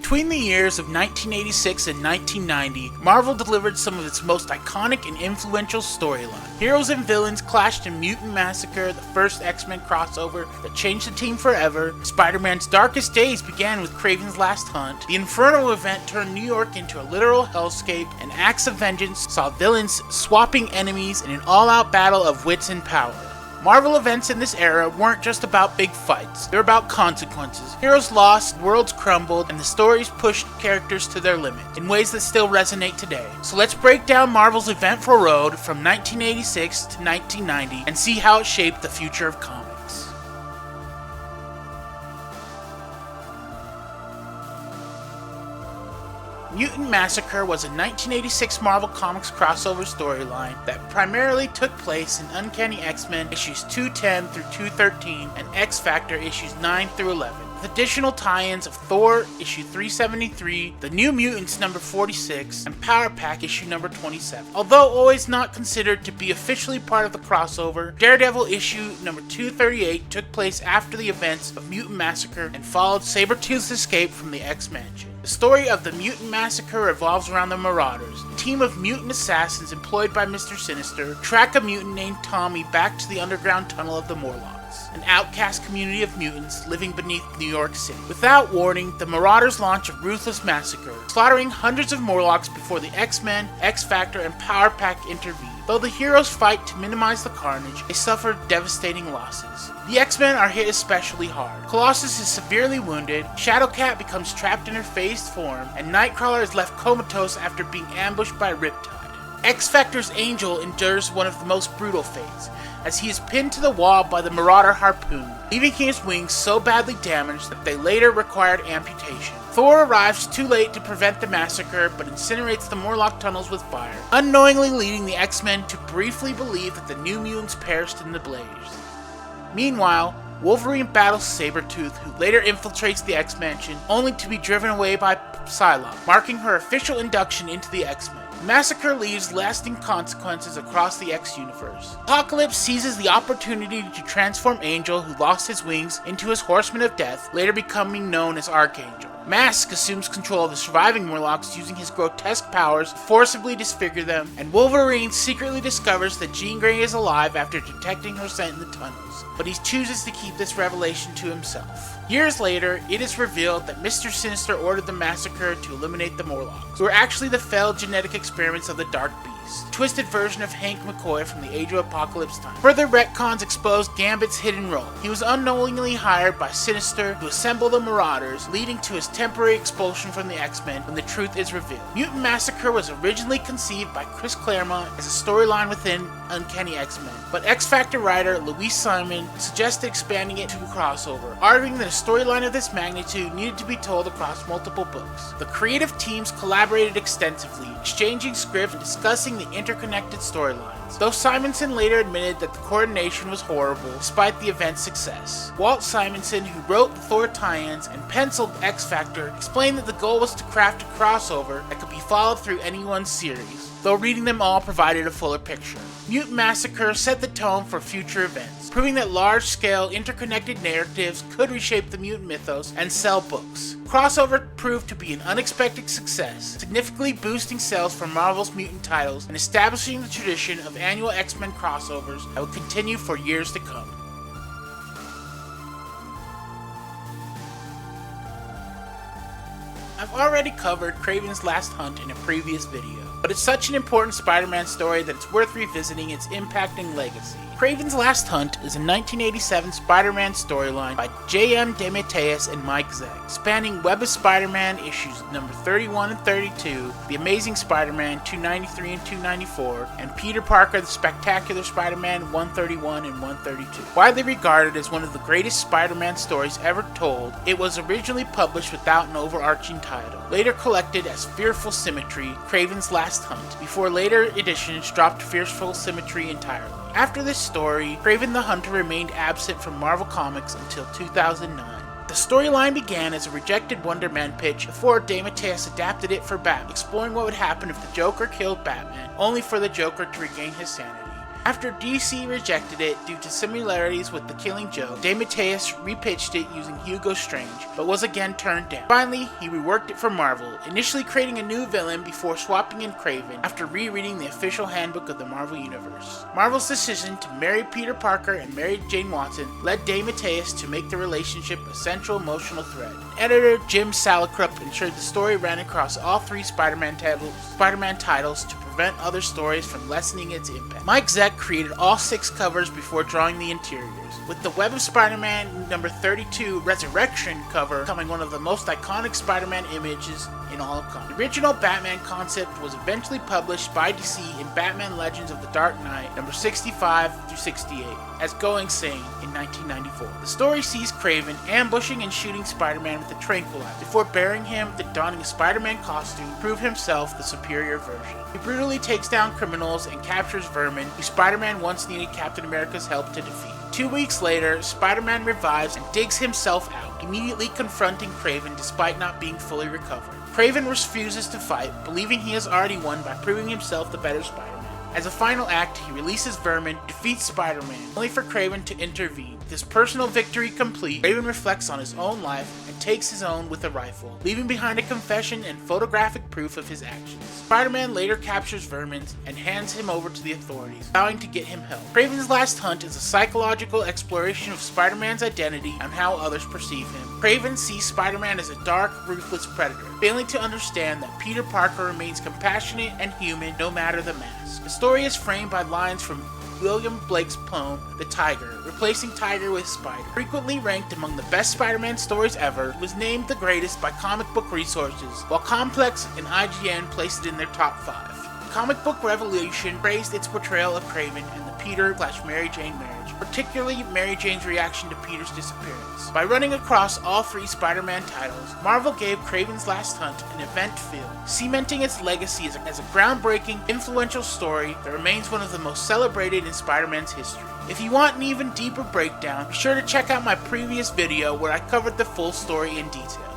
Between the years of 1986 and 1990, Marvel delivered some of its most iconic and influential storylines. Heroes and villains clashed in Mutant Massacre, the first X-Men crossover that changed the team forever. Spider-Man's darkest days began with Kraven's Last Hunt. The Inferno event turned New York into a literal hellscape, and Acts of Vengeance saw villains swapping enemies in an all-out battle of wits and power. Marvel events in this era weren't just about big fights, they were about consequences. Heroes lost, worlds crumbled, and the stories pushed characters to their limit, in ways that still resonate today. So let's break down Marvel's eventful road from 1986 to 1990 and see how it shaped the future of comics. Mutant Massacre was a 1986 Marvel Comics crossover storyline that primarily took place in Uncanny X-Men issues 210 through 213 and X-Factor issues 9 through 11. With additional tie-ins of Thor issue 373, The New Mutants number 46, and Power Pack issue number 27. Although always not considered to be officially part of the crossover, Daredevil issue number 238 took place after the events of Mutant Massacre and followed Sabretooth's escape from the X-Mansion. The story of the Mutant Massacre revolves around the Marauders, a team of mutant assassins employed by Mr. Sinister, track a mutant named Tommy back to the underground tunnel of the Morlocks, an outcast community of mutants living beneath New York City. Without warning, the Marauders launch a ruthless massacre, slaughtering hundreds of Morlocks before the X-Men, X-Factor, and Power Pack intervene. Though the heroes fight to minimize the carnage, they suffer devastating losses. The X-Men are hit especially hard. Colossus is severely wounded, Shadowcat becomes trapped in her phased form, and Nightcrawler is left comatose after being ambushed by Riptide. X-Factor's Angel endures one of the most brutal fates, as he is pinned to the wall by the Marauder harpoon, leaving his wings so badly damaged that they later required amputation. Thor arrives too late to prevent the massacre, but incinerates the Morlock tunnels with fire, unknowingly leading the X-Men to briefly believe that the New Mutants perished in the blaze. Meanwhile, Wolverine battles Sabretooth, who later infiltrates the X-Mansion, only to be driven away by Psylocke, marking her official induction into the X-Men. The massacre leaves lasting consequences across the X-universe. Apocalypse seizes the opportunity to transform Angel, who lost his wings, into his Horseman of Death, later becoming known as Archangel. Mask assumes control of the surviving Morlocks using his grotesque powers to forcibly disfigure them, and Wolverine secretly discovers that Jean Grey is alive after detecting her scent in the tunnels, but he chooses to keep this revelation to himself. Years later, it is revealed that Mr. Sinister ordered the massacre to eliminate the Morlocks, who are actually the failed genetic experiments of the Dark Beast, a twisted version of Hank McCoy from the Age of Apocalypse time. Further retcons expose Gambit's hidden role. He was unknowingly hired by Sinister to assemble the Marauders, leading to his temporary expulsion from the X-Men when the truth is revealed. Mutant Massacre was originally conceived by Chris Claremont as a storyline within Uncanny X-Men, but X-Factor writer Louise Simon suggested expanding it to a crossover, arguing that a storyline of this magnitude needed to be told across multiple books. The creative teams collaborated extensively, exchanging scripts and discussing the interconnected storylines, though Simonson later admitted that the coordination was horrible despite the event's success. Walt Simonson, who wrote the Thor tie-ins and penciled X-Factor, explained that the goal was to craft a crossover that could be followed through any one series, though reading them all provided a fuller picture. Mutant Massacre set the tone for future events, proving that large-scale, interconnected narratives could reshape the mutant mythos and sell books. Crossover proved to be an unexpected success, significantly boosting sales for Marvel's mutant titles and establishing the tradition of annual X-Men crossovers that would continue for years to come. I've already covered Kraven's Last Hunt in a previous video, but it's such an important Spider-Man story that it's worth revisiting its impact and legacy. Kraven's Last Hunt is a 1987 Spider-Man storyline by J.M. DeMatteis and Mike Zeck, spanning Web of Spider-Man issues number 31 and 32, The Amazing Spider-Man 293 and 294, and Peter Parker the Spectacular Spider-Man 131 and 132. Widely regarded as one of the greatest Spider-Man stories ever told, it was originally published without an overarching title, later collected as Fearful Symmetry, Kraven's Last Hunt, before later editions dropped Fearful Symmetry entirely. After this story, Kraven the Hunter remained absent from Marvel Comics until 2009. The storyline began as a rejected Wonder Man pitch before DeMatteis adapted it for Batman, exploring what would happen if the Joker killed Batman, only for the Joker to regain his sanity. After DC rejected it due to similarities with The Killing Joke, DeMatteis repitched it using Hugo Strange, but was again turned down. Finally, he reworked it for Marvel, initially creating a new villain before swapping in Kraven after rereading the official handbook of the Marvel Universe. Marvel's decision to marry Peter Parker and Mary Jane Watson led DeMatteis to make the relationship a central emotional thread. Editor Jim Salicrup ensured the story ran across all 3 Spider-Man titles to prevent other stories from lessening its impact. Mike Zeck created all 6 covers before drawing the interiors, with the Web of Spider-Man number 32 Resurrection cover becoming one of the most iconic Spider-Man images in all of comics. The original Batman concept was eventually published by DC in Batman Legends of the Dark Knight number 65 through 68 as Going Sane in 1994. The story sees Kraven ambushing and shooting Spider-Man with a tranquilizer before burying him, then donning a Spider-Man costume to prove himself the superior version. He brutally takes down criminals and captures Vermin, who Spider-Man once needed Captain America's help to defeat. 2 weeks later, Spider-Man revives and digs himself out, immediately confronting Kraven despite not being fully recovered. Kraven refuses to fight, believing he has already won by proving himself the better Spider-Man. As a final act, he releases Vermin, defeats Spider-Man, only for Kraven to intervene. With his personal victory complete, Kraven reflects on his own life and takes his own with a rifle, leaving behind a confession and photographic proof of his actions. Spider-Man later captures Vermin and hands him over to the authorities, vowing to get him help. Kraven's Last Hunt is a psychological exploration of Spider-Man's identity and how others perceive him. Kraven sees Spider-Man as a dark, ruthless predator, failing to understand that Peter Parker remains compassionate and human no matter the mask. The story is framed by lines from William Blake's poem, The Tiger, replacing Tiger with Spider. Frequently ranked among the best Spider-Man stories ever, it was named the greatest by Comic Book Resources, while Complex and IGN placed it in their top 5. Comic Book Revolution praised its portrayal of Kraven and the Peter/Mary Jane marriage, particularly Mary Jane's reaction to Peter's disappearance. By running across all 3 Spider-Man titles, Marvel gave Kraven's Last Hunt an event feel, cementing its legacy as a groundbreaking, influential story that remains one of the most celebrated in Spider-Man's history. If you want an even deeper breakdown, be sure to check out my previous video where I covered the full story in detail.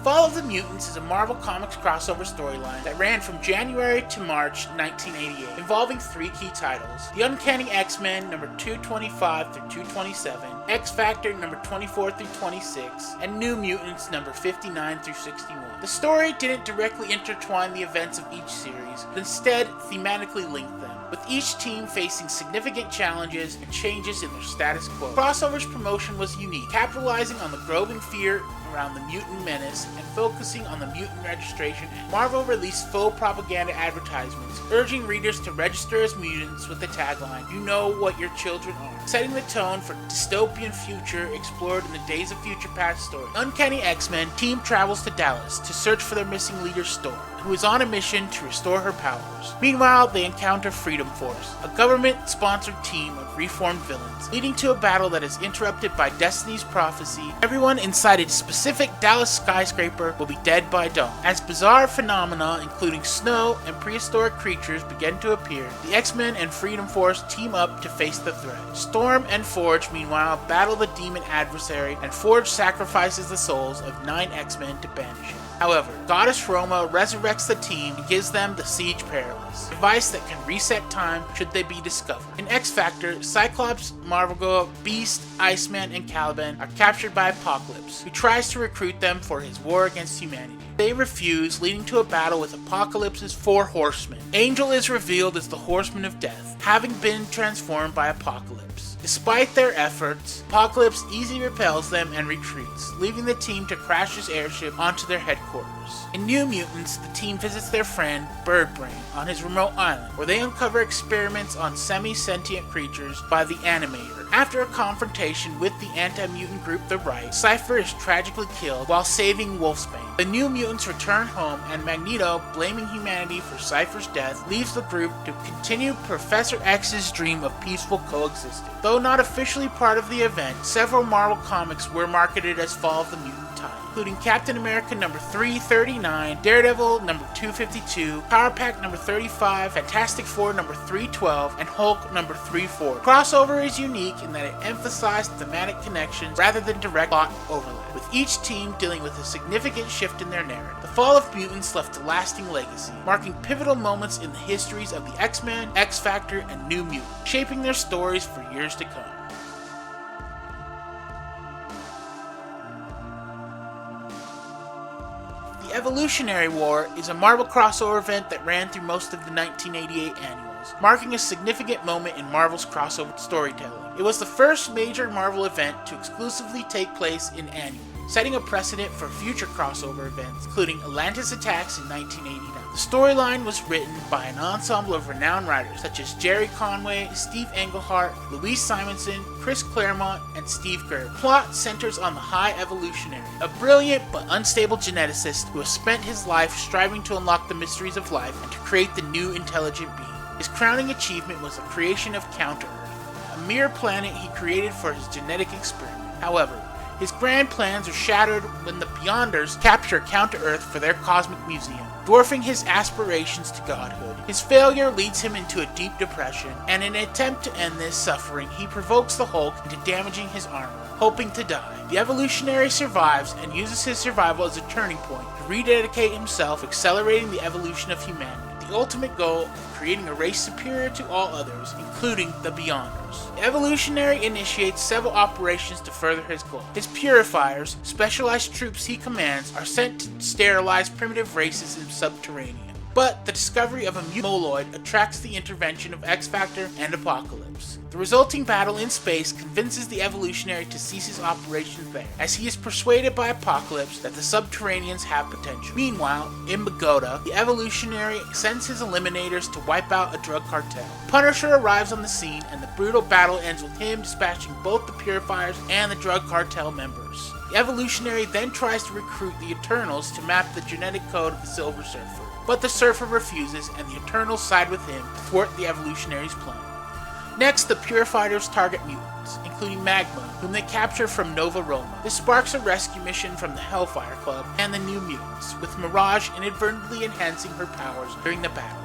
Fall of the Mutants is a Marvel Comics crossover storyline that ran from January to March 1988, involving 3 key titles: The Uncanny X-Men number 225 through 227, X-Factor number 24 through 26, and New Mutants number 59 through 61. The story didn't directly intertwine the events of each series, but instead thematically linked them, with each team facing significant challenges and changes in their status quo. Crossover's promotion was unique, capitalizing on the growing fear around the mutant menace and focusing on the mutant registration. Marvel released faux propaganda advertisements, urging readers to register as mutants with the tagline, "You know what your children are," setting the tone for dystopian future explored in the Days of Future Past story. Uncanny X-Men team travels to Dallas to search for their missing leader Storm, who is on a mission to restore her powers. Meanwhile, they encounter Freedom Force, a government-sponsored team of reformed villains, leading to a battle that is interrupted by Destiny's prophecy. Everyone inside a specific Dallas skyscraper will be dead by dawn. As bizarre phenomena, including snow and prehistoric creatures, begin to appear, the X-Men and Freedom Force team up to face the threat. Storm and Forge, meanwhile, battle the demon adversary, and Forge sacrifices the souls of 9 X-Men to banish him. However, Goddess Roma resurrects the team and gives them the Siege Perilous, a device that can reset time should they be discovered. In X-Factor, Cyclops, Marvel, Beast, Iceman, and Caliban are captured by Apocalypse, who tries to recruit them for his war against humanity. They refuse, leading to a battle with Apocalypse's 4 horsemen. Angel is revealed as the Horseman of Death, having been transformed by Apocalypse. Despite their efforts, Apocalypse easily repels them and retreats, leaving the team to crash his airship onto their headquarters. In New Mutants, the team visits their friend, Birdbrain, on his remote island, where they uncover experiments on semi-sentient creatures by the Animator. After a confrontation with the anti-mutant group The Right, Cypher is tragically killed while saving Wolfsbane. The New Mutants return home, and Magneto, blaming humanity for Cypher's death, leaves the group to continue Professor X's dream of peaceful coexistence. Though not officially part of the event, several Marvel comics were marketed as Fall of the Mutant title, including Captain America number 339, Daredevil number 252, Power Pack number 35, Fantastic Four number 312, and Hulk number 340. Crossover is unique in that it emphasized thematic connections rather than direct plot overlap, with each team dealing with a significant shift in their narrative. The Fall of Mutants left a lasting legacy, marking pivotal moments in the histories of the X-Men, X-Factor, and New Mutants, shaping their stories for years to come. The Evolutionary War is a Marvel crossover event that ran through most of the 1988 annuals, marking a significant moment in Marvel's crossover storytelling. It was the first major Marvel event to exclusively take place in annuals, setting a precedent for future crossover events, including Atlantis Attacks in 1989. The storyline was written by an ensemble of renowned writers such as Jerry Conway, Steve Englehart, Louise Simonson, Chris Claremont, and Steve Gerber. Plot centers on the High Evolutionary, a brilliant but unstable geneticist who has spent his life striving to unlock the mysteries of life and to create the new intelligent being. His crowning achievement was the creation of Counter-Earth, a mere planet he created for his genetic experiment. However, his grand plans are shattered when the Beyonders capture Counter-Earth for their cosmic museum, dwarfing his aspirations to godhood. His failure leads him into a deep depression, and in an attempt to end this suffering, he provokes the Hulk into damaging his armor, hoping to die. The Evolutionary survives and uses his survival as a turning point to rededicate himself, accelerating the evolution of humanity. The ultimate goal of creating a race superior to all others, including the Beyonders. The Evolutionary initiates several operations to further his goal. His Purifiers, specialized troops he commands, are sent to sterilize primitive races in Subterranean. But the discovery of a mutant moloid attracts the intervention of X-Factor and Apocalypse. The resulting battle in space convinces the Evolutionary to cease his operations there, as he is persuaded by Apocalypse that the Subterraneans have potential. Meanwhile, in Bogota, the Evolutionary sends his Eliminators to wipe out a drug cartel. Punisher arrives on the scene, and the brutal battle ends with him dispatching both the Purifiers and the drug cartel members. The Evolutionary then tries to recruit the Eternals to map the genetic code of the Silver Surfer, but the Surfer refuses, and the Eternals side with him to thwart the Evolutionary's plan. Next, the Purifiers target mutants, including Magma, whom they capture from Nova Roma. This sparks a rescue mission from the Hellfire Club and the New Mutants, with Mirage inadvertently enhancing her powers during the battle.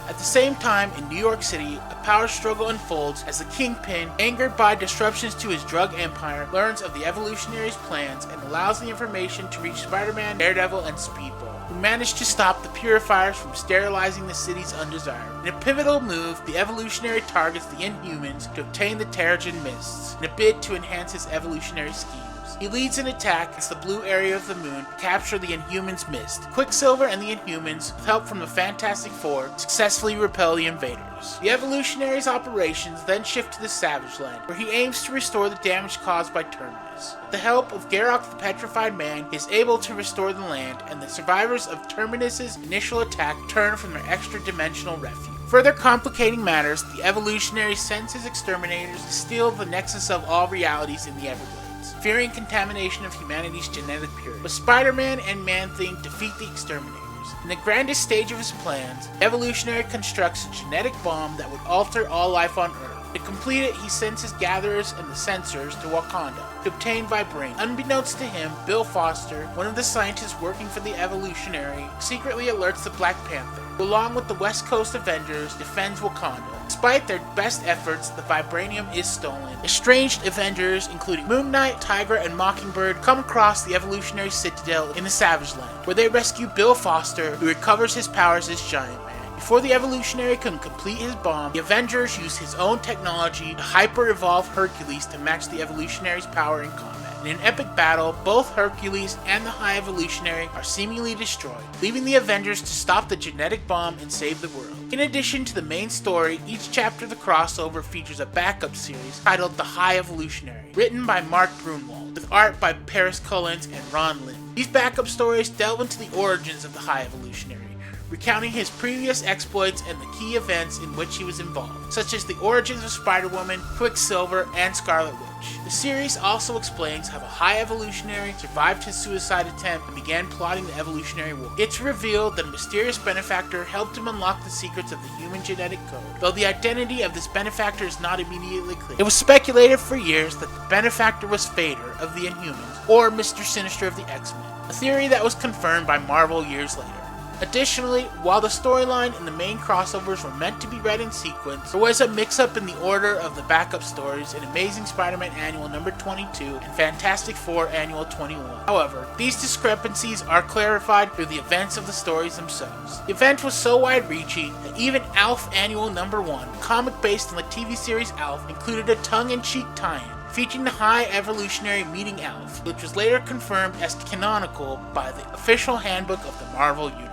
At the same time, in New York City, a power struggle unfolds as the Kingpin, angered by disruptions to his drug empire, learns of the Evolutionary's plans and allows the information to reach Spider-Man, Daredevil, and Speedball, who manage to stop the Purifiers from sterilizing the city's undesirables. In a pivotal move, the Evolutionary targets the Inhumans to obtain the Terrigen Mists, in a bid to enhance his evolutionary schemes. He leads an attack against the blue area of the moon to capture the Inhumans' mist. Quicksilver and the Inhumans, with help from the Fantastic Four, successfully repel the invaders. The Evolutionary's operations then shift to the Savage Land, where he aims to restore the damage caused by Terminus. With the help of Garrock the Petrified Man, he is able to restore the land, and the survivors of Terminus' initial attack turn from their extra-dimensional refuge. Further complicating matters, the Evolutionary sends his exterminators to steal the nexus of all realities in the Everglades, fearing contamination of humanity's genetic purity. But Spider-Man and Man-Thing defeat the exterminators. In the grandest stage of his plans, the Evolutionary constructs a genetic bomb that would alter all life on Earth. To complete it, he sends his gatherers and the sensors to Wakanda to obtain Vibranium. Unbeknownst to him, Bill Foster, one of the scientists working for the Evolutionary, secretly alerts the Black Panther, who along with the West Coast Avengers defends Wakanda. Despite their best efforts, the Vibranium is stolen. Estranged Avengers, including Moon Knight, Tigra, and Mockingbird, come across the Evolutionary Citadel in the Savage Land, where they rescue Bill Foster, who recovers his powers as Giant Man. Before the Evolutionary can complete his bomb, the Avengers use his own technology to hyper-evolve Hercules to match the Evolutionary's power in combat. In an epic battle, both Hercules and the High Evolutionary are seemingly destroyed, leaving the Avengers to stop the genetic bomb and save the world. In addition to the main story, each chapter of the crossover features a backup series titled The High Evolutionary, written by Mark Brunwald, with art by Paris Cullins and Ron Lim. These backup stories delve into the origins of the High Evolutionary, recounting his previous exploits and the key events in which he was involved, such as the origins of Spider-Woman, Quicksilver, and Scarlet Witch. The series also explains how the High Evolutionary survived his suicide attempt and began plotting the Evolutionary War. It's revealed that a mysterious benefactor helped him unlock the secrets of the human genetic code, though the identity of this benefactor is not immediately clear. It was speculated for years that the benefactor was Fader of the Inhumans, or Mr. Sinister of the X-Men, a theory that was confirmed by Marvel years later. Additionally, while the storyline and the main crossovers were meant to be read in sequence, there was a mix-up in the order of the backup stories in Amazing Spider-Man Annual number 22 and Fantastic Four Annual 21. However, these discrepancies are clarified through the events of the stories themselves. The event was so wide-reaching that even Alf Annual number 1, a comic based on the TV series Alf, included a tongue-in-cheek tie-in featuring the High Evolutionary meeting Alf, which was later confirmed as canonical by the official handbook of the Marvel Universe.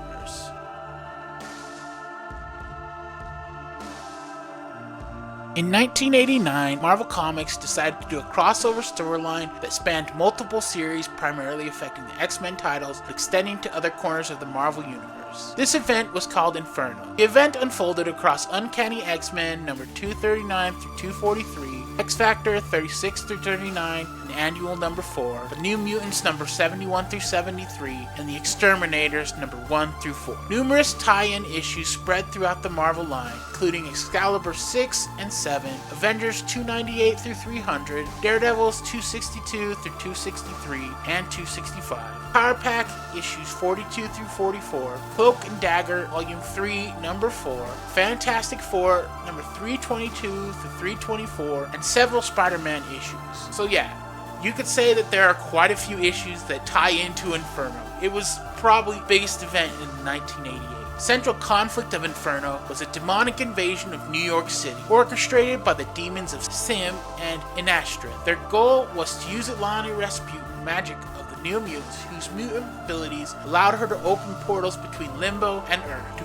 In 1989, Marvel Comics decided to do a crossover storyline that spanned multiple series, primarily affecting the X-Men titles, but extending to other corners of the Marvel Universe. This event was called Inferno. The event unfolded across Uncanny X-Men number 239 through 243, X-Factor 36 through 39, and Annual number 4, the New Mutants number 71 through 73, and the Exterminators number 1 through 4. Numerous tie-in issues spread throughout the Marvel line, including Excalibur 6 and 7, Avengers 298 through 300, Daredevils 262 through 263 and 265, Power Pack issues 42 through 44, Cloak and Dagger Volume 3 number 4, Fantastic Four number 322 through 324, and several Spider-Man issues. So yeah, you could say that there are quite a few issues that tie into Inferno. It was probably the biggest event in 1988. Central conflict of Inferno was a demonic invasion of New York City, orchestrated by the demons of Sim and Inashtra. Their goal was to use Illyana Rasputin magic of the New Mutants, whose mutant abilities allowed her to open portals between Limbo and Earth to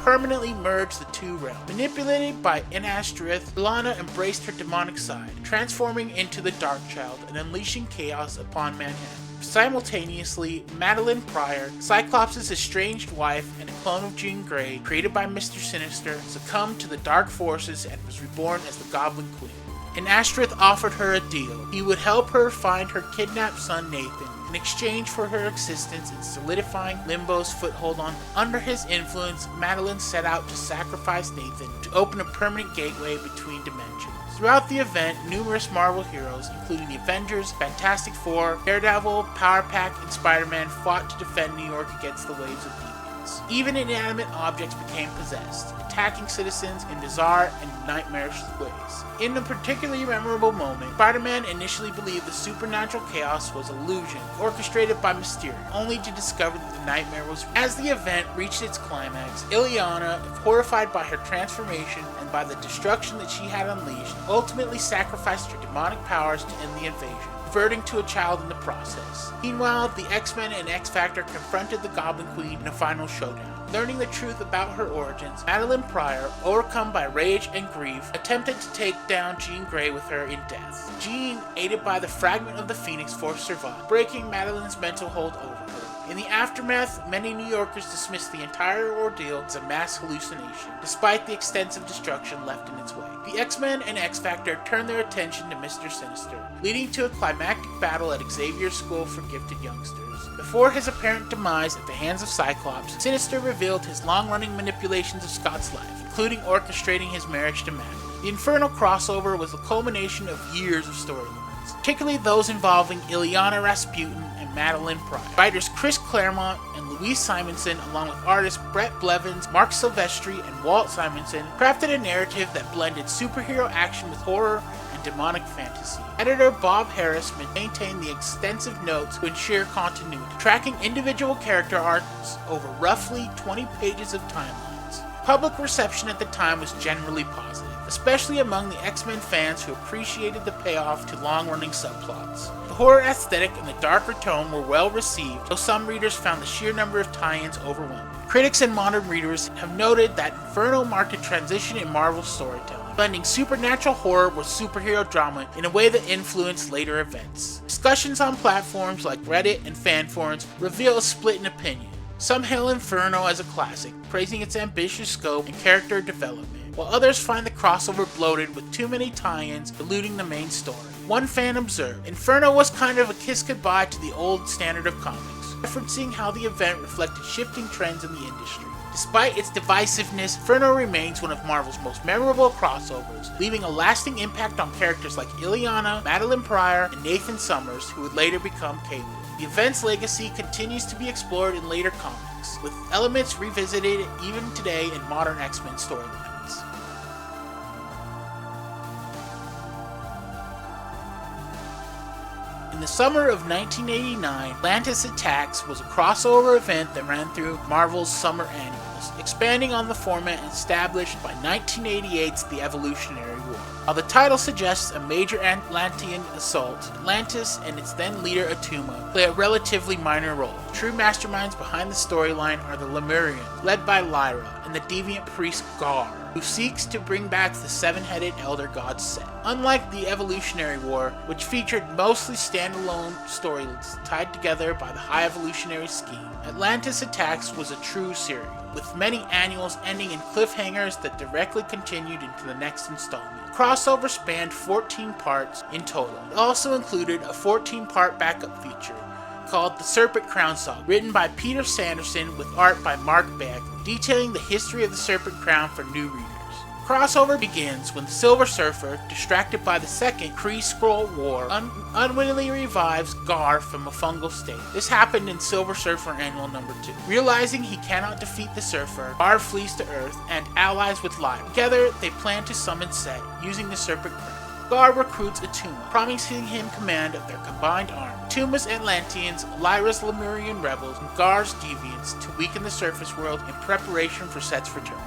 permanently merge the two realms. Manipulated by Inashtrith, Illyana embraced her demonic side, transforming into the Dark Child and unleashing chaos upon Manhattan. Simultaneously, Madeline Pryor, Cyclops' estranged wife and a clone of Jean Grey, created by Mr. Sinister, succumbed to the dark forces and was reborn as the Goblin Queen. And Ashtoreth offered her a deal. He would help her find her kidnapped son Nathan in exchange for her existence in solidifying Limbo's foothold on. Under his influence, Madeline set out to sacrifice Nathan to open a permanent gateway between dimensions. Throughout the event, numerous Marvel heroes, including the Avengers, Fantastic Four, Daredevil, Power Pack, and Spider-Man, fought to defend New York against the waves of demons. Even inanimate objects became possessed, attacking citizens in bizarre and nightmarish ways. In a particularly memorable moment, Spider-Man initially believed the supernatural chaos was illusion, orchestrated by Mysterio, only to discover that the nightmare was real. As the event reached its climax, Illyana, horrified by her transformation and by the destruction that she had unleashed, ultimately sacrificed her demonic powers to end the invasion, converting to a child in the process. Meanwhile, the X-Men and X-Factor confronted the Goblin Queen in a final showdown. Learning the truth about her origins, Madeline Pryor, overcome by rage and grief, attempted to take down Jean Grey with her in death. Jean, aided by the fragment of the Phoenix Force, survived, breaking Madeline's mental hold over her. In the aftermath, many New Yorkers dismissed the entire ordeal as a mass hallucination, despite the extensive destruction left in its wake. The X-Men and X-Factor turned their attention to Mr. Sinister, leading to a climactic battle at Xavier's School for Gifted Youngsters. Before his apparent demise at the hands of Cyclops, Sinister revealed his long-running manipulations of Scott's life, including orchestrating his marriage to Madeline. The Inferno crossover was the culmination of years of storylines, particularly those involving Illyana Rasputin and Madeline Pryor. Writers Chris Claremont and Louise Simonson, along with artists Brett Blevins, Mark Silvestri, and Walt Simonson, crafted a narrative that blended superhero action with horror and demonic fantasy. Editor Bob Harris maintained the extensive notes to ensure continuity, tracking individual character arcs over roughly 20 pages of timelines. Public reception at the time was generally positive, especially among the X-Men fans who appreciated the payoff to long-running subplots. The horror aesthetic and the darker tone were well received, though some readers found the sheer number of tie-ins overwhelming. Critics and modern readers have noted that Inferno marked a transition in Marvel's storytelling, blending supernatural horror with superhero drama in a way that influenced later events. Discussions on platforms like Reddit and fan forums reveal a split in opinion. Some hail Inferno as a classic, praising its ambitious scope and character development, while others find the crossover bloated with too many tie-ins, diluting the main story. One fan observed, Inferno was kind of a kiss goodbye to the old standard of comics, referencing how the event reflected shifting trends in the industry. Despite its divisiveness, Inferno remains one of Marvel's most memorable crossovers, leaving a lasting impact on characters like Illyana, Madeline Pryor, and Nathan Summers, who would later become Cable. The event's legacy continues to be explored in later comics, Comics, with elements revisited even today in modern X-Men storylines. In the summer of 1989, Atlantis Attacks was a crossover event that ran through Marvel's summer annuals, expanding on the format established by 1988's The Evolutionary War. While the title suggests a major Atlantean assault, Atlantis and its then leader Attuma play a relatively minor role. True masterminds behind the storyline are the Lemurians, led by Lyra, and the deviant priest Gar, who seeks to bring back the seven-headed elder god Set. Unlike the Evolutionary War, which featured mostly standalone stories tied together by the High Evolutionary Scheme, Atlantis Attacks was a true serial, with many annuals ending in cliffhangers that directly continued into the next installment. The crossover spanned 14 parts in total. It also included a 14-part backup feature called The Serpent Crown Saga, written by Peter Sanderson with art by Mark Bagley, detailing the history of the Serpent Crown for new readers. Crossover begins when the Silver Surfer, distracted by the Second Kree-Skrull War, unwittingly revives Gar from a fungal state. This happened in Silver Surfer Annual number 2. Realizing he cannot defeat the Surfer, Gar flees to Earth and allies with Lyra. Together, they plan to summon Set, using the Serpent Crown. Gar recruits Attuma, promising him command of their combined army. Attuma's Atlanteans, Lyra's Lemurian rebels, and Gar's deviants to weaken the surface world in preparation for Set's return.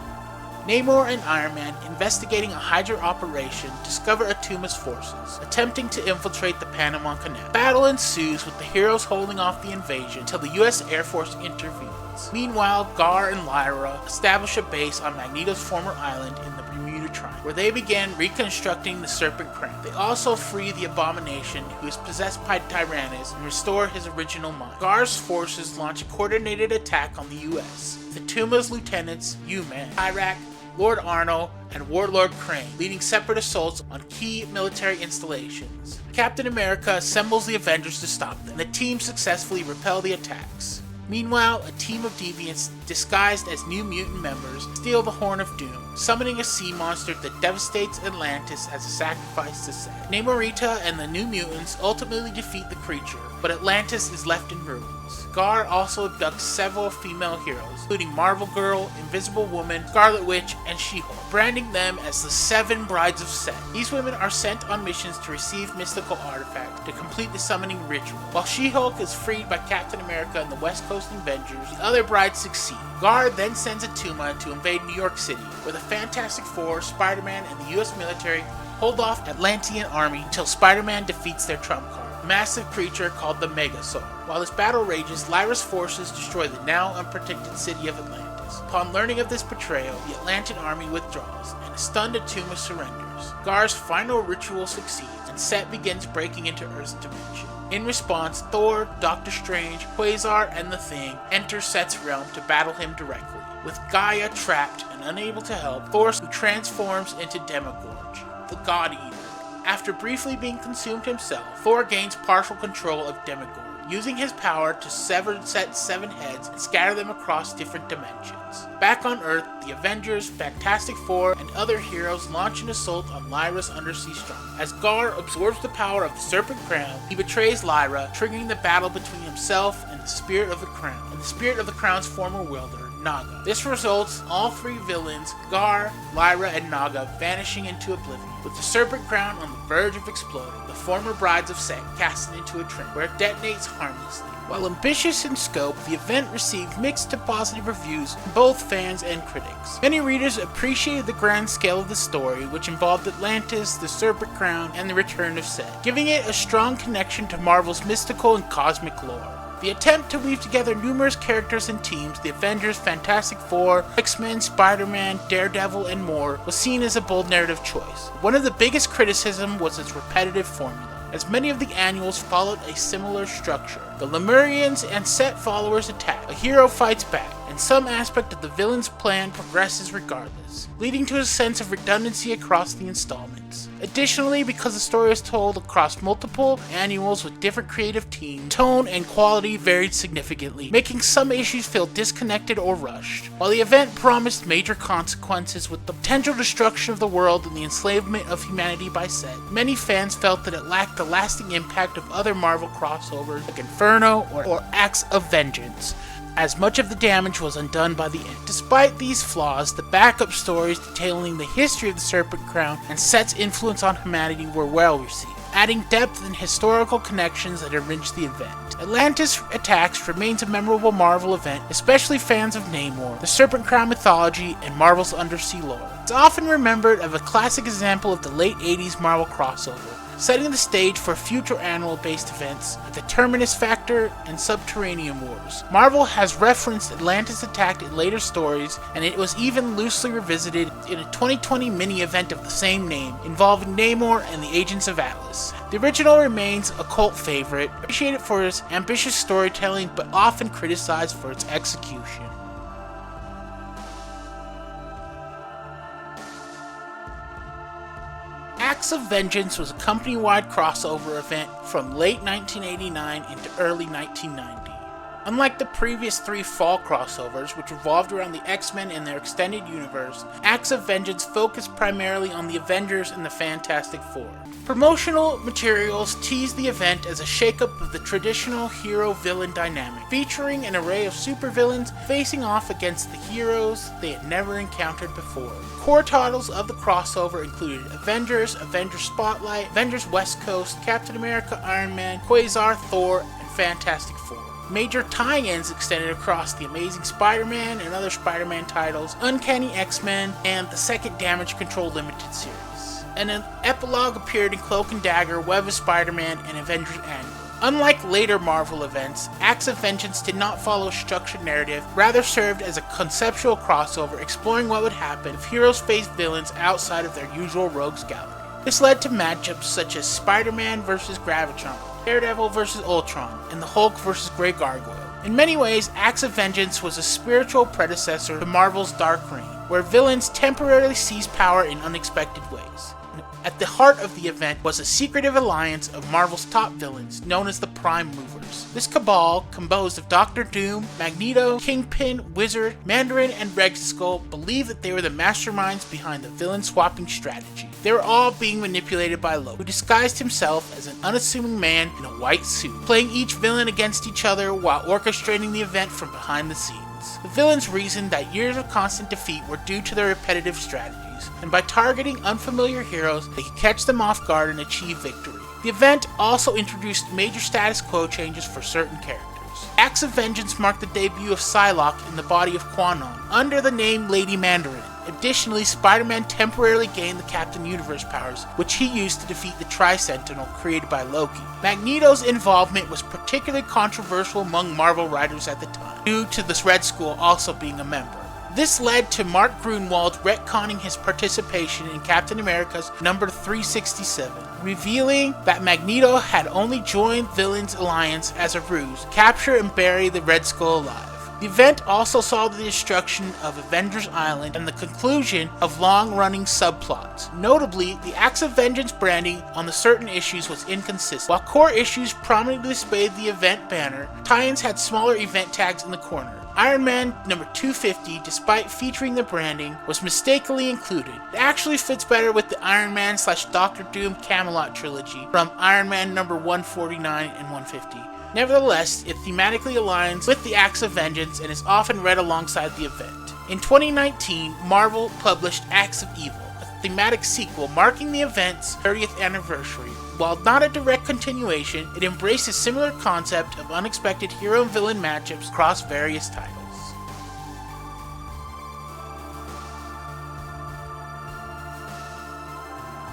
Namor and Iron Man, investigating a Hydra operation, discover Attuma's forces, attempting to infiltrate the Panama Canal. Battle ensues with the heroes holding off the invasion until the US Air Force intervenes. Meanwhile, Gar and Lyra establish a base on Magneto's former island in the Bermuda Triangle, where they begin reconstructing the Serpent Crown. They also free the Abomination, who is possessed by Tyrannus, and restore his original mind. Gar's forces launch a coordinated attack on the US, with Attuma's lieutenants, U-Man, Tyrak, Lord Arno, and Warlord Crane, leading separate assaults on key military installations. Captain America assembles the Avengers to stop them, and the team successfully repel the attacks. Meanwhile, a team of deviants disguised as New Mutant members steal the Horn of Doom, summoning a sea monster that devastates Atlantis as a sacrifice to Set. Namorita and the New Mutants ultimately defeat the creature, but Atlantis is left in ruins. Gar also abducts several female heroes, including Marvel Girl, Invisible Woman, Scarlet Witch, and She-Hulk, branding them as the 7 Brides of Set. These women are sent on missions to receive mystical artifacts to complete the summoning ritual. While She-Hulk is freed by Captain America and the West Coast Avengers, the other brides succeed. Gar then sends Attuma to invade New York City, where the Fantastic Four, Spider-Man, and the US military hold off Atlantean army until Spider-Man defeats their trump card, a massive creature called the Megasaur. While this battle rages, Lyra's forces destroy the now unprotected city of Atlantis. Upon learning of this betrayal, the Atlantean army withdraws, and a stunned Attuma surrenders. Gar's final ritual succeeds, and Set begins breaking into Earth's dimension. In response, Thor, Doctor Strange, Quasar, and the Thing enter Set's realm to battle him directly. With Gaia trapped and unable to help, Thor transforms into Demogorgon, the God Eater. After briefly being consumed himself, Thor gains partial control of Demogorgon, using his power to sever Set's 7 heads and scatter them across different dimensions. Back on Earth, the Avengers, Fantastic Four, and other heroes launch an assault on Lyra's undersea stronghold. As Gar absorbs the power of the Serpent Crown, he betrays Lyra, triggering the battle between himself and the Spirit of the Crown, and the Spirit of the Crown's former wielder, Naga. This results in all 3 villains, Gar, Lyra, and Naga, vanishing into oblivion, with the Serpent Crown on the verge of exploding. The former brides of Set cast into a train, where it detonates harmlessly. While ambitious in scope, the event received mixed to positive reviews from both fans and critics. Many readers appreciated the grand scale of the story, which involved Atlantis, the Serpent Crown, and the return of Set, giving it a strong connection to Marvel's mystical and cosmic lore. The attempt to weave together numerous characters and teams, the Avengers, Fantastic Four, X-Men, Spider-Man, Daredevil, and more, was seen as a bold narrative choice. One of the biggest criticisms was its repetitive formula, as many of the annuals followed a similar structure. The Lemurians and Set followers attack, a hero fights back, and some aspect of the villain's plan progresses regardless, leading to a sense of redundancy across the installments. Additionally, because the story is told across multiple annuals with different creative teams, tone and quality varied significantly, making some issues feel disconnected or rushed. While the event promised major consequences with the potential destruction of the world and the enslavement of humanity by Set, many fans felt that it lacked the lasting impact of other Marvel crossovers like Inferno or Acts of Vengeance. as much of the damage was undone by the end. Despite these flaws, the backup stories detailing the history of the Serpent Crown and Set's influence on humanity were well received, adding depth and historical connections that enriched the event. Atlantis Attacks remains a memorable Marvel event, especially fans of Namor, the Serpent Crown mythology, and Marvel's undersea lore. It's often remembered as a classic example of the late 80s Marvel crossover, setting the stage for future annual-based events like the Terminus Factor and Subterranean Wars. Marvel has referenced Atlantis Attack in later stories, and it was even loosely revisited in a 2020 mini-event of the same name, involving Namor and the Agents of Atlas. The original remains a cult favorite, appreciated for its ambitious storytelling but often criticized for its execution. Acts of Vengeance was a company-wide crossover event from late 1989 into early 1990. Unlike the previous 3 fall crossovers, which revolved around the X-Men and their extended universe, Acts of Vengeance focused primarily on the Avengers and the Fantastic Four. Promotional materials teased the event as a shakeup of the traditional hero-villain dynamic, featuring an array of supervillains facing off against the heroes they had never encountered before. Core titles of the crossover included Avengers, Avengers Spotlight, Avengers West Coast, Captain America, Iron Man, Quasar, Thor, and Fantastic Four. Major tie-ins extended across the Amazing Spider-Man and other Spider-Man titles, Uncanny X-Men, and the second Damage Control Limited series. And an epilogue appeared in Cloak and Dagger, Web of Spider-Man, and Avengers Annual. Unlike later Marvel events, Acts of Vengeance did not follow a structured narrative, rather served as a conceptual crossover exploring what would happen if heroes faced villains outside of their usual rogues gallery. This led to matchups such as Spider-Man vs. Gravitron, Daredevil vs. Ultron, and the Hulk vs. Grey Gargoyle. In many ways, Acts of Vengeance was a spiritual predecessor to Marvel's Dark Reign, where villains temporarily seized power in unexpected ways. At the heart of the event was a secretive alliance of Marvel's top villains, known as the Prime Movers. This cabal, composed of Doctor Doom, Magneto, Kingpin, Wizard, Mandarin, and Red Skull, believed that they were the masterminds behind the villain-swapping strategy. They were all being manipulated by Loki, who disguised himself as an unassuming man in a white suit, playing each villain against each other while orchestrating the event from behind the scenes. The villains reasoned that years of constant defeat were due to their repetitive strategies, and by targeting unfamiliar heroes, they could catch them off guard and achieve victory. The event also introduced major status quo changes for certain characters. Acts of Vengeance marked the debut of Psylocke in the body of Quanon, under the name Lady Mandarin. Additionally, Spider-Man temporarily gained the Captain Universe powers, which he used to defeat the Tri-Sentinel created by Loki. Magneto's involvement was particularly controversial among Marvel writers at the time, due to the Red Skull also being a member. This led to Mark Gruenwald retconning his participation in Captain America's number 367, revealing that Magneto had only joined Villains Alliance as a ruse, capture and bury the Red Skull alive. The event also saw the destruction of Avengers Island and the conclusion of long-running subplots. Notably, the Acts of Vengeance branding on the certain issues was inconsistent. While core issues prominently displayed the event banner, tie-ins had smaller event tags in the corner. Iron Man number 250, despite featuring the branding, was mistakenly included. It actually fits better with the Iron Man / Doctor Doom Camelot trilogy from Iron Man number 149 and 150. Nevertheless, it thematically aligns with the Acts of Vengeance and is often read alongside the event. In 2019, Marvel published Acts of Evil, a thematic sequel marking the event's 30th anniversary. While not a direct continuation, it embraces a similar concept of unexpected hero and villain matchups across various titles.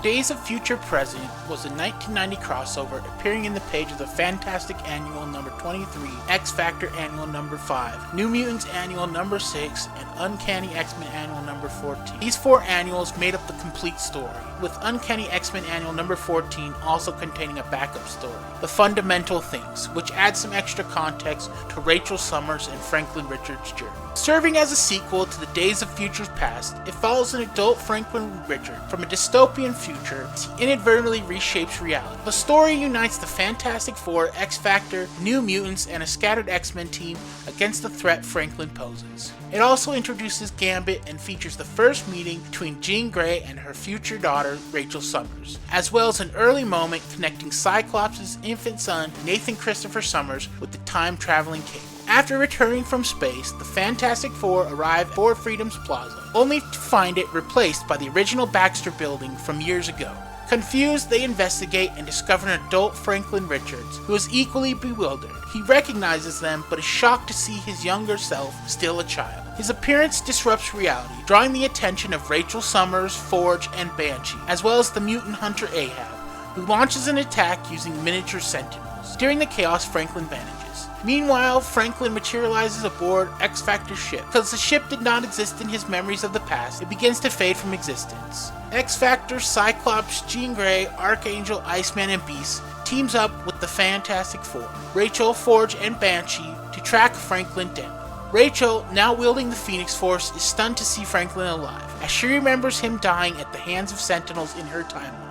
Days of Future Present was a 1990 crossover appearing in the page of the Fantastic Annual number 23, X Factor Annual number 5, New Mutants Annual number 6, and Uncanny X-Men Annual number 14. These 4 annuals made up the complete story, with Uncanny X-Men Annual number 14 also containing a backup story, The Fundamental Things, which adds some extra context to Rachel Summers and Franklin Richards' journey. Serving as a sequel to the Days of Futures Past, it follows an adult Franklin Richard from a dystopian future as he inadvertently reshapes reality. The story unites the Fantastic Four, X-Factor, New Mutants, and a scattered X-Men team against the threat Franklin poses. It also introduces Gambit and features the first meeting between Jean Grey and her future daughter, Rachel Summers, as well as an early moment connecting Cyclops' infant son, Nathan Christopher Summers, with the time-traveling Cable. After returning from space, the Fantastic Four arrive at Four Freedoms Plaza, only to find it replaced by the original Baxter building from years ago. Confused, they investigate and discover an adult Franklin Richards, who is equally bewildered. He recognizes them, but is shocked to see his younger self still a child. His appearance disrupts reality, drawing the attention of Rachel Summers, Forge, and Banshee, as well as the mutant hunter Ahab, who launches an attack using miniature sentinels. During the chaos, Franklin vanishes. Meanwhile, Franklin materializes aboard X-Factor's ship. Because the ship did not exist in his memories of the past, it begins to fade from existence. X-Factor, Cyclops, Jean Grey, Archangel, Iceman, and Beast teams up with the Fantastic Four, Rachel, Forge, and Banshee to track Franklin down. Rachel, now wielding the Phoenix Force, is stunned to see Franklin alive, as she remembers him dying at the hands of Sentinels in her timeline.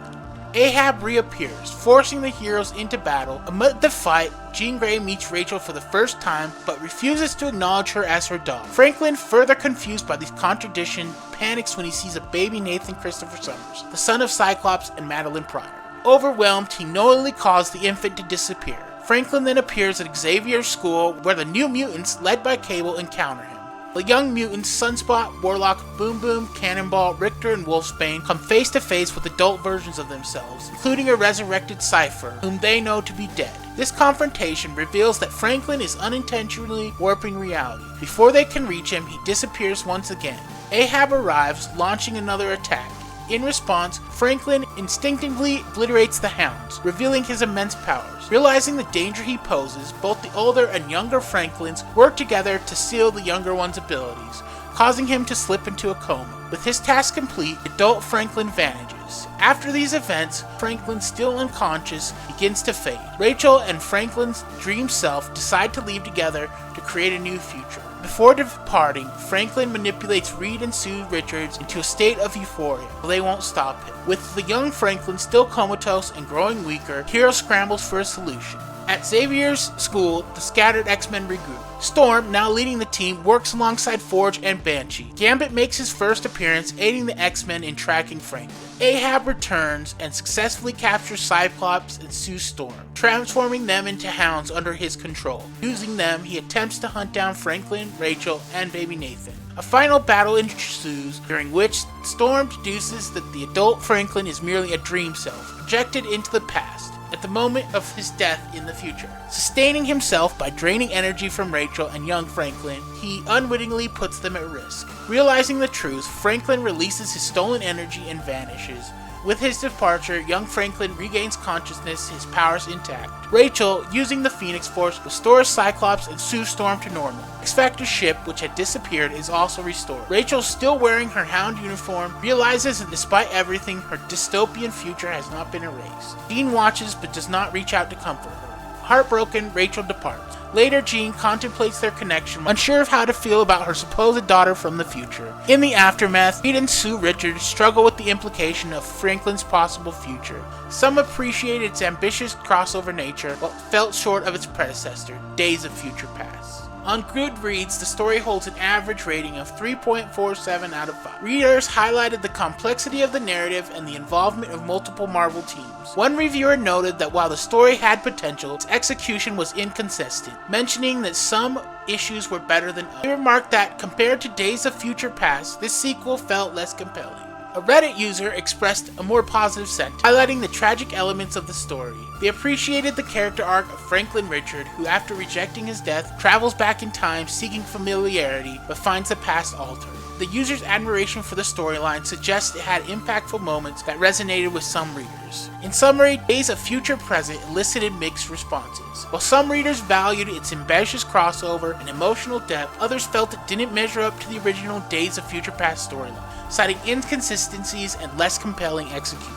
Ahab reappears, forcing the heroes into battle. Amid the fight, Jean Grey meets Rachel for the first time, but refuses to acknowledge her as her daughter. Franklin, further confused by this contradiction, panics when he sees a baby Nathan Christopher Summers, the son of Cyclops and Madeline Pryor. Overwhelmed, he knowingly caused the infant to disappear. Franklin then appears at Xavier's school, where the New Mutants, led by Cable, encounter him. The young mutants Sunspot, Warlock, Boom Boom, Cannonball, Richter, and Wolfsbane come face to face with adult versions of themselves, including a resurrected Cypher, whom they know to be dead. This confrontation reveals that Franklin is unintentionally warping reality. Before they can reach him, he disappears once again. Ahab arrives, launching another attack. In response, Franklin instinctively obliterates the Hounds, revealing his immense powers. Realizing the danger he poses, both the older and younger Franklins work together to seal the younger one's abilities, causing him to slip into a coma. With his task complete, adult Franklin vanishes. After these events, Franklin, still unconscious, begins to fade. Rachel and Franklin's dream self decide to leave together to create a new future. Before departing, Franklin manipulates Reed and Sue Richards into a state of euphoria, but they won't stop him. With the young Franklin still comatose and growing weaker, Hero scrambles for a solution. At Xavier's school, the scattered X-Men regroup. Storm, now leading the team, works alongside Forge and Banshee. Gambit makes his first appearance, aiding the X-Men in tracking Franklin. Ahab returns and successfully captures Cyclops and Sue Storm, transforming them into Hounds under his control. Using them, he attempts to hunt down Franklin, Rachel, and baby Nathan. A final battle ensues, during which Storm deduces that the adult Franklin is merely a dream self, projected into the past at the moment of his death in the future. Sustaining himself by draining energy from Rachel and young Franklin, he unwittingly puts them at risk. Realizing the truth, Franklin releases his stolen energy and vanishes. With his departure, young Franklin regains consciousness, his powers intact. Rachel, using the Phoenix Force, restores Cyclops and Sue Storm to normal. X-Factor's ship, which had disappeared, is also restored. Rachel, still wearing her Hound uniform, realizes that despite everything, her dystopian future has not been erased. Jean watches but does not reach out to comfort her. Heartbroken, Rachel departs. Later, Jean contemplates their connection, unsure of how to feel about her supposed daughter from the future. In the aftermath, Reed and Sue Richards struggle with the implication of Franklin's possible future. Some appreciate its ambitious crossover nature, but felt short of its predecessor, Days of Future Past. On Goodreads, the story holds an average rating of 3.47 out of 5. Readers highlighted the complexity of the narrative and the involvement of multiple Marvel teams. One reviewer noted that while the story had potential, its execution was inconsistent, mentioning that some issues were better than others. He remarked that, compared to Days of Future Past, this sequel felt less compelling. A Reddit user expressed a more positive sentiment, highlighting the tragic elements of the story. They appreciated the character arc of Franklin Richard, who after rejecting his death, travels back in time seeking familiarity, but finds the past altered. The user's admiration for the storyline suggests it had impactful moments that resonated with some readers. In summary, Days of Future Present elicited mixed responses. While some readers valued its ambitious crossover and emotional depth, others felt it didn't measure up to the original Days of Future Past storyline, citing inconsistencies and less compelling execution.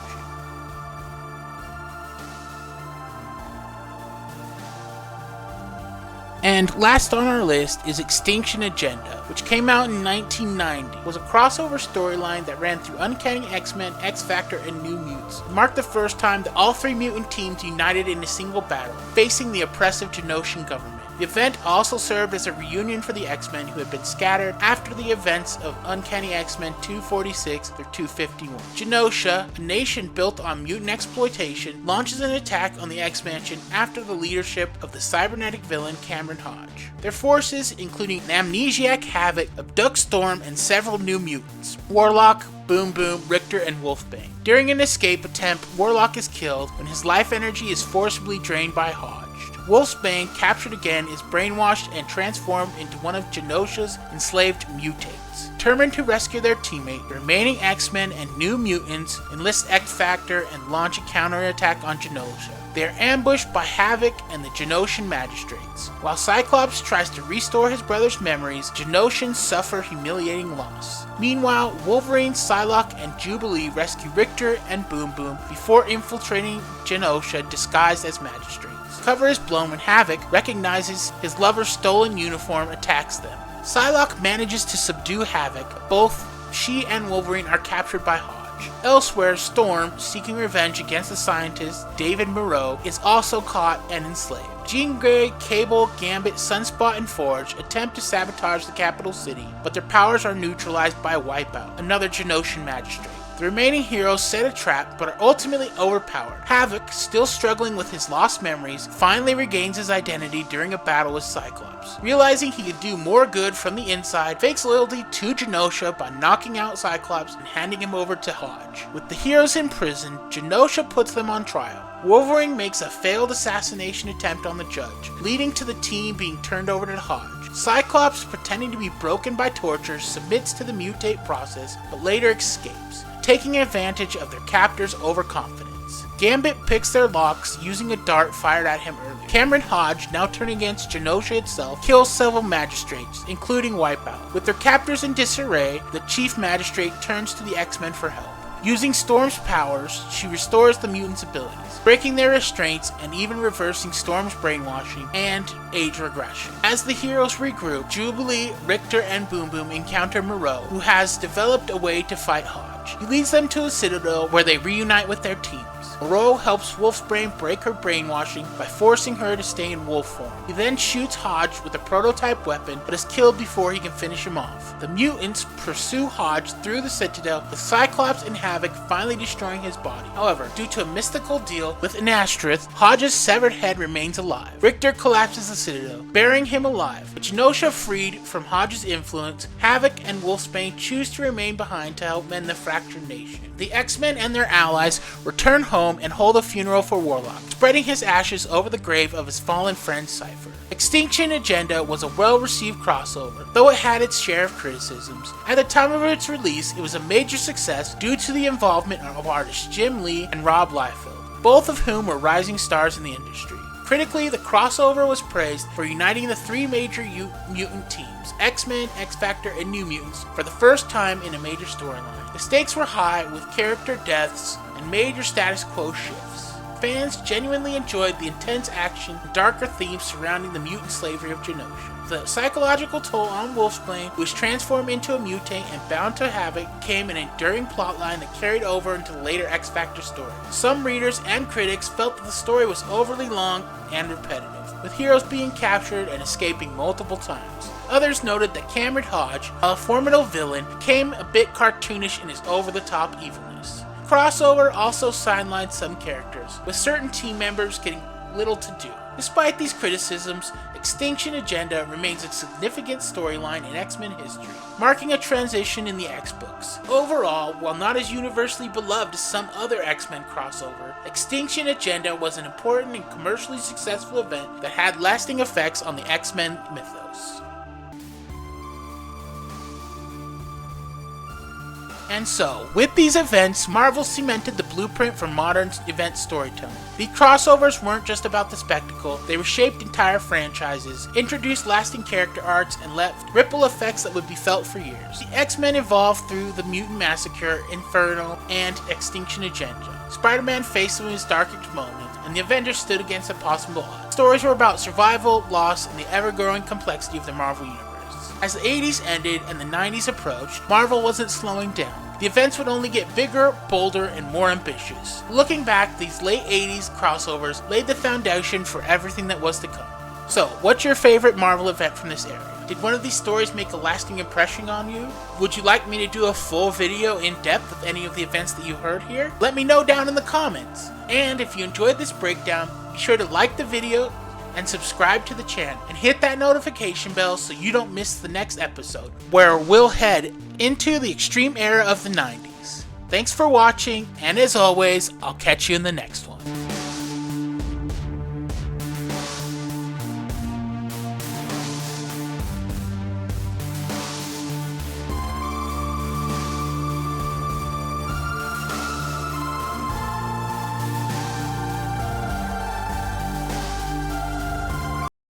And last on our list is Extinction Agenda, which came out in 1990. It was a crossover storyline that ran through Uncanny X-Men, X-Factor, and New Mutants. It marked the first time that all three mutant teams united in a single battle, facing the oppressive Genosian government. The event also served as a reunion for the X-Men who had been scattered after the events of Uncanny X-Men 246 through 251. Genosha, a nation built on mutant exploitation, launches an attack on the X-Mansion after the leadership of the cybernetic villain Cameron Hodge. Their forces, including an amnesiac Havoc, abduct Storm and several new mutants: Warlock, Boom Boom, Richter, and Wolfbane. During an escape attempt, Warlock is killed when his life energy is forcibly drained by Hodge. Wolfbane, captured again, is brainwashed and transformed into one of Genosha's enslaved mutates. Determined to rescue their teammate, the remaining X-Men and New Mutants enlist X-Factor and launch a counterattack on Genosha. They are ambushed by Havoc and the Genosian magistrates. While Cyclops tries to restore his brother's memories, Genosians suffer humiliating loss. Meanwhile, Wolverine, Psylocke, and Jubilee rescue Richter and Boom Boom before infiltrating Genosha disguised as magistrates. Cover is blown when Havoc recognizes his lover's stolen uniform attacks them. Psylocke manages to subdue Havoc, but both she and Wolverine are captured by Hodge. Elsewhere, Storm, seeking revenge against the scientist David Moreau, is also caught and enslaved. Jean Grey, Cable, Gambit, Sunspot, and Forge attempt to sabotage the capital city, but their powers are neutralized by Wipeout, another Genosian magistrate. The remaining heroes set a trap, but are ultimately overpowered. Havoc, still struggling with his lost memories, finally regains his identity during a battle with Cyclops. Realizing he could do more good from the inside, fakes loyalty to Genosha by knocking out Cyclops and handing him over to Hodge. With the heroes in prison, Genosha puts them on trial. Wolverine makes a failed assassination attempt on the judge, leading to the team being turned over to Hodge. Cyclops, pretending to be broken by torture, submits to the mutate process, but later escapes, taking advantage of their captor's overconfidence. Gambit picks their locks using a dart fired at him earlier. Cameron Hodge, now turning against Genosha itself, kills several magistrates, including Wipeout. With their captors in disarray, the chief magistrate turns to the X-Men for help. Using Storm's powers, she restores the mutants' abilities, breaking their restraints and even reversing Storm's brainwashing and age regression. As the heroes regroup, Jubilee, Richter, and Boom Boom encounter Moreau, who has developed a way to fight Hodge. He leads them to a citadel where they reunite with their teams. Moreau helps Wolfsbane break her brainwashing by forcing her to stay in wolf form. He then shoots Hodge with a prototype weapon, but is killed before he can finish him off. The mutants pursue Hodge through the citadel, with Cyclops and Havoc finally destroying his body. However, due to a mystical deal with an Asterith, Hodge's severed head remains alive. Richter collapses the citadel, burying him alive. With Genosha freed from Hodge's influence, Havoc and Wolfsbane choose to remain behind to help mend the fractured nation. The X-Men and their allies return home and hold a funeral for Warlock, spreading his ashes over the grave of his fallen friend Cypher. Extinction Agenda was a well-received crossover, though it had its share of criticisms. At the time of its release, it was a major success due to the involvement of artists Jim Lee and Rob Liefeld, both of whom were rising stars in the industry. Critically, the crossover was praised for uniting the three major mutant teams, X-Men, X-Factor, and New Mutants, for the first time in a major storyline. The stakes were high, with character deaths and major status quo shifts. Fans genuinely enjoyed the intense action and darker themes surrounding the mutant slavery of Genosha. The psychological toll on Wolfsbane, who was transformed into a mutate and bound to Havoc, became an enduring plotline that carried over into the later X-Factor story. Some readers and critics felt that the story was overly long and repetitive, with heroes being captured and escaping multiple times. Others noted that Cameron Hodge, while a formidable villain, became a bit cartoonish in his over-the-top evilness. Crossover also sidelined some characters, with certain team members getting little to do. Despite these criticisms, Extinction Agenda remains a significant storyline in X-Men history, marking a transition in the X-Books. Overall, while not as universally beloved as some other X-Men crossover, Extinction Agenda was an important and commercially successful event that had lasting effects on the X-Men mythos. And so, with these events, Marvel cemented the blueprint for modern event storytelling. The crossovers weren't just about the spectacle, they reshaped entire franchises, introduced lasting character arcs, and left ripple effects that would be felt for years. The X-Men evolved through the Mutant Massacre, Inferno, and Extinction Agenda. Spider-Man faced his darkest moment, and the Avengers stood against impossible odds. Stories were about survival, loss, and the ever-growing complexity of the Marvel Universe. As the 80s ended and the 90s approached, Marvel wasn't slowing down. The events would only get bigger, bolder, and more ambitious. Looking back, these late 80s crossovers laid the foundation for everything that was to come. So, what's your favorite Marvel event from this era? Did one of these stories make a lasting impression on you? Would you like me to do a full video in depth of any of the events that you heard here? Let me know down in the comments. And if you enjoyed this breakdown, be sure to like the video and subscribe to the channel and hit that notification bell so you don't miss the next episode, where we'll head into the extreme era of the 90s. Thanks for watching, and as always, I'll catch you in the next one.